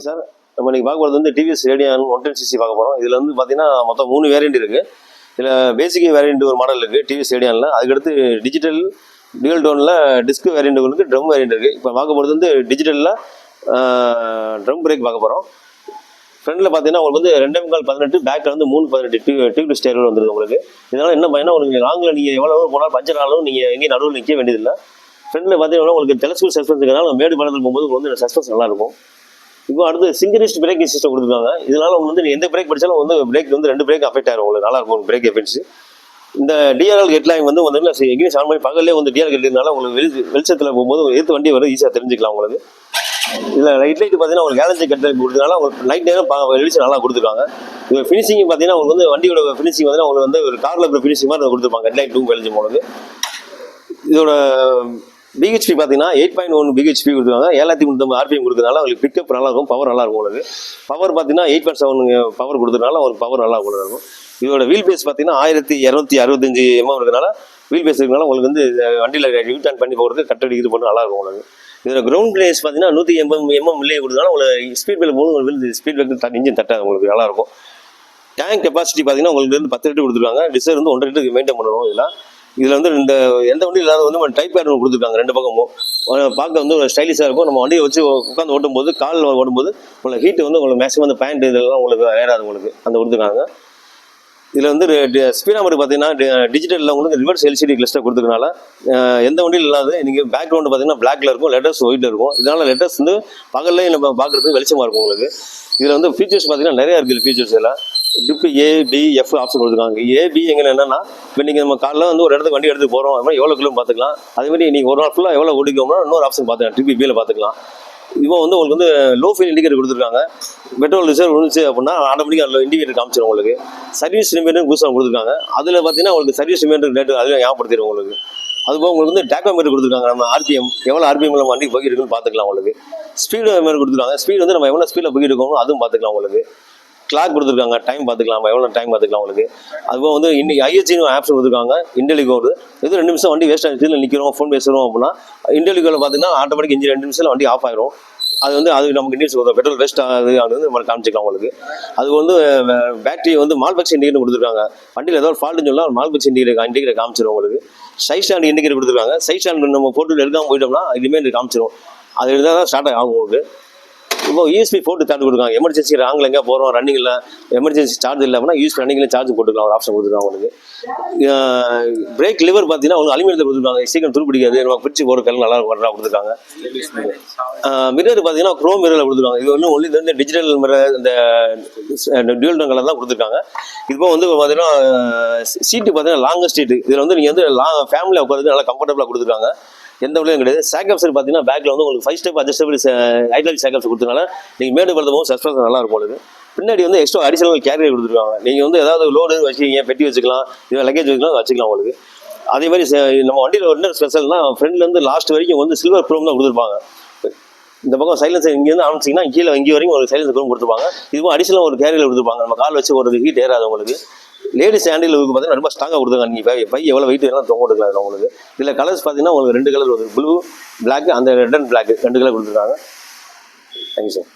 Sir நம்ம இன்னைக்கு பார்க்க போகிறது வந்து டிவிஎஸ் ரேடியான் 110cc பார்க்க போகிறோம். இதில் வந்து பார்த்தீங்கன்னா மொத்தம் 3 வேரியண்ட் இருக்குது. இதில் பேசிக் வேரியண்ட் ஒரு மாடல் இருக்குது டிவிஎஸ் ரேடியானில். அதுக்கடுத்து டிஜிட்டல் டியூல் டோனில் டிஸ்க் வேரியண்ட் இருக்குது, ட்ரம் வேரியண்ட் இருக்குது. இப்போ பார்க்க போகிறது வந்து டிஜிட்டலில் ட்ரம் பிரேக் பார்க்க போகிறோம். ஃப்ரண்டில் பார்த்தீங்கன்னா உங்களுக்கு வந்து 2.18, பேக்கில் வந்து 3.18 டியூப் ஸ்டேரில் வந்துருக்கு உங்களுக்கு. இதனால் என்ன பண்ணால் உங்களுக்கு லாங்கில் நீங்கள் எவ்வளோ போனாலும் பஞ்சர் ஆனாலும் நீங்கள் எங்கேயும் நடுவில் நிற்க வேண்டியதில்லை. ஃப்ரண்டில் பார்த்தீங்கன்னா உங்களுக்கு டெலஸ்கோப் சஸ்பென்ஸ் இருக்கிறனால மேடு பள்ளத்தில் போகும்போது உங்களுக்கு வந்து சஸ்பென்ஸ் நல்லாயிருக்கும். இப்போ அடுத்து சிங்கிளிஸ்ட் பிரேக்கிங் சிஸ்டம் கொடுத்துருக்காங்க. இதனால உங்களுக்கு வந்து எந்த பிரேக் படித்தாலும் வந்து பிரேக் வந்து 2 பிரேக் அஃபெக்ட் ஆகும். உங்களுக்கு நல்லா இருக்கும் பிரேக் எஃபெக்ட்ஸ். இந்த டிஆர்எல் ஹெட்லைன் வந்து எங்கேயும் சான் பண்ணி பகல்லே வந்து டிஆர்எல் ஹெட்னால உங்களுக்கு வெளிச்சத்தில் போகும்போது எடுத்து வண்டி வர ஈஸியாக தெரிஞ்சுக்கலாம் உங்களுக்கு. இதில் லைட் பார்த்தீங்கன்னா உங்களுக்கு கேலஞ்சி கட் கொடுத்ததுனால உங்களுக்கு லைட் நேரம் வெளிச்சம் நல்லா கொடுத்துருக்காங்க. இது ஃபினிஷிங் பார்த்தீங்கன்னா உங்களுக்கு வந்து வண்டியோட ஃபினிஷிங் வந்து உங்களுக்கு வந்து ஒரு காரில் இருக்கிற ஃபினிஷிங் மாதிரி கொடுத்துருப்பாங்க. ஹெட்லைட் 2 வெளிச்சம் உங்களுக்கு. இதோட பிஹெச்பி பார்த்தீங்கன்னா 8.1 பிஹெச்பி கொடுத்துருக்காங்க. 7350 RPM கொடுக்கறதுனால உங்களுக்கு பிக்கப் நல்லா இருக்கும், பவர் நல்லா இருக்கும் உங்களுக்கு. பவர் பார்த்தீங்கன்னா 8.7 பவர் கொடுத்ததுனால ஒரு பவர் நல்லா இருக்கும். இதோட வீல் பேஸ் பார்த்தீங்கன்னா 1265 mm இருக்கிறதுனால வீல் பேஸ் இருக்கிறதுனால உங்களுக்கு வந்து வண்டியில் யூ டர்ன் பண்ணி போகிறதுக்கு கட்டடி இது பண்ணி நல்லா இருக்கும் உங்களுக்கு. இதோட கிரவுண்ட் கிளேஸ் பார்த்தீங்கன்னா 180 mm மில்லியே கொடுத்ததுனால உங்களுக்கு ஸ்பீட் பிரேக் போது உங்களுக்கு ஸ்பீட் பிரேக் இன்ஜின் தட்டாது உங்களுக்கு நல்லாயிருக்கும். டேங்க் கெப்பாசிட்டி பார்த்தீங்கன்னா உங்களுக்கு வந்து 10 லிட்டர் கொடுத்துருக்காங்க. டிசைர் வந்து 1.5 லிட்டருக்கு மெயின்டைன் பண்ணணும். இதில் வந்து இந்த எந்த வண்டி இல்லாத வந்து நம்ம டைப் பேட்டர்ன் கொடுத்துருக்காங்க. 2 பக்கமும் பார்க்க வந்து ஒரு ஸ்டைலிஷாக இருக்கும். நம்ம வண்டியை வச்சு உட்காந்து ஓட்டும்போது காலில் ஓடும்போது உங்களுக்கு ஹீட் வந்து உங்களுக்கு மேக்ஸிமம் அந்த பேண்ட் இதெல்லாம் உங்களுக்கு ஏறாது உங்களுக்கு அந்த கொடுத்துருக்காங்க. இதில் வந்து ஸ்பீடாமீட்டர் பார்த்தீங்கன்னா டிஜிட்டலில் உங்களுக்கு ரிவர்ஸ் எல்சிடி கிளஸ்டர் கொடுத்துருக்கனால எந்த வண்டியில் இல்லாத நீங்கள் பேக்ரவுண்டு பார்த்தீங்கன்னா பிளாக்ல இருக்கும், லெட்டர்ஸ் ஒயிட்டில் இருக்கும். இதனால் லெட்டர்ஸ் வந்து பகல்லையும் நம்ம பார்க்குறதுக்கு வெளிச்சமாக இருக்கும் உங்களுக்கு. இதில் வந்து ஃபீச்சர்ஸ் பார்த்தீங்கன்னா நிறையா இருக்குது. ஃபீச்சர்ஸ் எல்லாம் டிப்பு ABF ஆப்ஷன் கொடுத்துருக்காங்க. AB எங்கே என்னன்னா இப்போ நீங்கள் நம்ம காலையில் வந்து ஒரு இடத்துக்கு வண்டி எடுத்து போகிறோம், அது மாதிரி எவ்வளோ கிலோ பார்த்துக்கலாம். அதேமாதிரி நீங்கள் ஒரு நாள் ஃபுல்லாக எவ்வளோ ஓடிக்கோம்னா இன்னொரு ஆப்ஷன் பார்த்துக்கலாம், டிப்பு Bயில் பார்த்துக்கலாம். இப்போ வந்து உங்களுக்கு வந்து லோ ஃபீல் இண்டிகேட்டர் கொடுத்துருக்காங்க. பெட்ரோல் ரிசர்வ் இருந்துச்சு அப்படின்னா ஆட்டோமேட்டிக்காக அதில் இண்டிகேட்டர் காமிச்சிடும் உங்களுக்கு. சர்வீஸ் ரிமைண்டர் புதுசாக கொடுத்துருக்காங்க. அதில் பார்த்தீங்கன்னா உங்களுக்கு சர்வீஸ் ரிமைண்டர் டேட்டு அதில் ஞாபகப்படுத்திடும் உங்களுக்கு. அதுபோக உங்களுக்கு வந்து டேக்கோமீட்டர் கொடுத்துருக்காங்க. நம்ம RPM எவ்வளோ RPM நம்ம வண்டி போய் இருக்குன்னு பார்த்துக்கலாம் உங்களுக்கு. ஸ்பீடு மீட்டர் கொடுத்துருக்காங்க. ஸ்பீடு வந்து நம்ம எவ்வளோ ஸ்பீடில் போய் இருக்கோமோ அதுவும் பார்த்துக்கலாம் உங்களுக்கு. கிளாக் கொடுத்துருக்காங்க, டைம் பார்த்துக்கலாம், எவ்வளோ டைம் பார்த்துக்கலாம் உங்களுக்கு. அதுபோக வந்து இன்னைக்கு IHG ஆப்ஷன் கொடுத்துருக்காங்க. இன்டெலிகோடு இது 2 நிமிஷம் வண்டி வேஸ்ட் ஆகிடுச்சு நிற்கிறோம் ஃபோன் பேசுகிறோம் அப்படின்னா இன்டெலிகோவில் பார்த்தீங்கன்னா ஆட்டோமேட்டிக் இன்ஜின் 2 நிமிஷத்தில் வண்டி ஆஃப் ஆயிரும். அது வந்து அது நமக்கு இண்டிகேட்ஸ் கொடுக்கும், பெட்ரோல் வேஸ்ட் ஆகுது அது வந்து நம்ம காமிச்சிக்கலாம் உங்களுக்கு. அது வந்து பேட்டரி வந்து மால்பெக்ஸ் இண்டிகேட்டர் கொடுத்துருக்காங்க. வண்டியில் ஏதாவது ஃபால்ட்டுன்னு சொன்னால் மால்பெக்ஸ் இண்டிகேட்டர் காமிச்சிடும் உங்களுக்கு. சைட் ஸ்டாண்ட் இண்டிகேட்டர் கொடுத்துருக்காங்க. சைட் ஸ்டாண்ட் நம்ம போட்டு எடுக்காமல் போயிட்டோம்னா இனிமேல் காமிச்சிடும். அது இருந்தால் தான் ஸ்டார்ட் ஆகும் உங்களுக்கு. இப்போ USB போட்டு சார்ஜ் கொடுக்காங்க. எமர்ஜென்சி ராங்கில் எங்கே போகிறோம், ரன்னிங்கில் எமர்ஜென்சி சார்ஜ் இல்லை அப்படின்னா யூஸ் ரன்னிங்கில் சார்ஜ் போட்டுக்கலாம் ஒரு ஆப்ஷன் கொடுத்துருக்காங்க உங்களுக்கு. பிரேக் லிவர் பார்த்தீங்கன்னா உங்களுக்கு அலுமினியத்தில் கொடுத்துருக்காங்க. சீக்கிரம் துருப்பிடிக்காது, நம்ம பிடிச்சி போகிற கல் நல்லா வரா கொடுத்துருக்காங்க. மிரர் பார்த்தீங்கன்னா க்ரோம் மிரரில் கொடுத்துருக்காங்க. இது வந்து ஒன்லி வந்து டிஜிட்டல் மிரர் இந்த டியூல் டோன் கலர் தான் கொடுத்துருக்காங்க. இப்போ வந்து பார்த்தீங்கன்னா சீட்டு பார்த்தீங்கன்னா லாங்கஸ்ட் சீட்டு. இதில் வந்து நீங்கள் வந்து ஃபேமிலியாக உட்காந்து நல்லா கம்ஃபர்டபுளாக கொடுத்துருக்காங்க. எந்த வழியும் கிடையாது. சேக்கப்ஸர் பார்த்தீங்கன்னா பேக்கில் வந்து உங்களுக்கு 5 ஸ்டெப் அட்ஜஸ்டபிள் ஹைட்ராலிக் சேக்கப்ஸ் கொடுத்தனால நீங்கள் மேடு படுத்தும் போது சஸ்பென்ஸ் நல்லா இருக்கும் உங்களுக்கு. பின்னாடி வந்து எக்ஸ்ட்ரா அடிஷனல் கேரியர் கொடுத்துருக்காங்க. நீங்கள் வந்து ஏதாவது லோடு வச்சுக்கிங்க, பெட்டி வச்சுக்கலாம், இல்லை லக்கேஜ் வச்சுக்கலாம் உங்களுக்கு. அதே மாதிரி நம்ம வண்டியில் ஒரு ஸ்பெஷல்னா ஃப்ரெண்ட்லேருந்து லாஸ்ட் வரைக்கும் வந்து சில்வர் க்ரோம் தான் கொடுத்துருப்பாங்க. இந்த பக்கம் சைலன்சர் இங்கேருந்து ஆரம்பிச்சிங்கன்னா கீழே இங்கே வரைக்கும் ஒரு சைலன்சர் க்ரோம் கொடுத்துருப்பாங்க. இதுவும் அடிஷனல் ஒரு கேரியர் கொடுத்துருப்பாங்க. நம்ம கால் வச்சு ஒரு ஹீட் ஏறாது உங்களுக்கு. லேடிஸ் ஹேண்டில் பார்த்தீங்கன்னா ரொம்ப ஸ்ட்ராங்காக கொடுத்துருக்காங்க. நீங்கள் பை எவ்வளோ வெயிட் வேணாலும் தொங்க கொடுக்கலாம் உங்களுக்கு. இதில் கலர்ஸ் பார்த்தீங்கன்னா உங்களுக்கு 2 கலர் வருது, ப்ளூ, பிளாக், அந்த ரெட் அண்ட் பிளாக் 2 கலர் கொடுத்துருக்காங்க. Thank you sir.